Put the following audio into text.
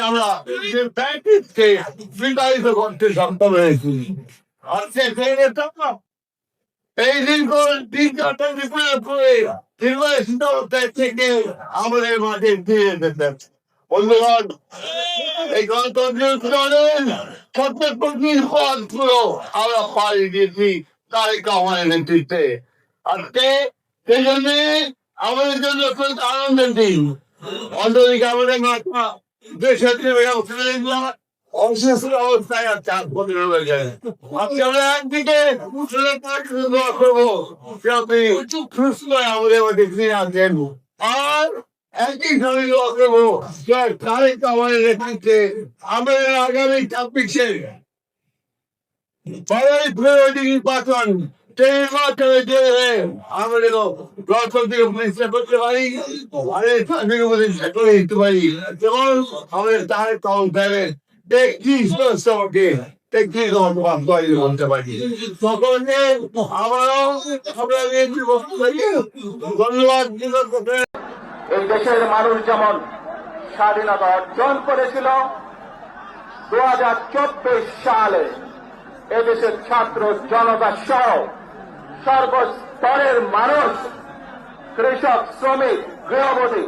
আমরা যে ব্যাংককে বিতাড়িত করতে সক্ষম হয়েছি। আর এই দিন চারটা বিপ্লব করে নির্বাচিত থেকে আমাদের মাঠে ফিরে যেতেন। বন্ধুগণ, এই গণতন্ত্রের প্রত্যেক পথগুলো আমরা পাড়ি দিয়েছি তারেক রহমানের নেতৃত্বে। আজকে সেই জন্য আমাদের জন্য অত্যন্ত আনন্দের দিন। অন্যদিকে আমাদের মাথা দেশের অসুস্থ অবস্থায় চাপ করে রয়েছে। আজকে আমরা একদিকে করবো সুস্থ আমাদের মধ্যে ফিরে আসেন, আর একই সঙ্গে করবো তারেক রহমানের নেতৃত্বে আমাদের আগামী 26-এ নির্বাচন আমাদের গণতন্ত্রের প্রতিষ্ঠা করতে পারি, প্রতিষ্ঠা করে দিতে পারি, যেমন আমাদের তারেক রহমান একটি সমস্যাকে একটি বলতে পারি। সকলকে আমরাও ধন্যবাদ। এই দেশের মানুষ যেমন স্বাধীনতা অর্জন করেছিল, 2024 সালে এদেশের ছাত্র জনতা সহ সর্বস্তরের মানুষ, কৃষক, শ্রমিক, গৃহবধূ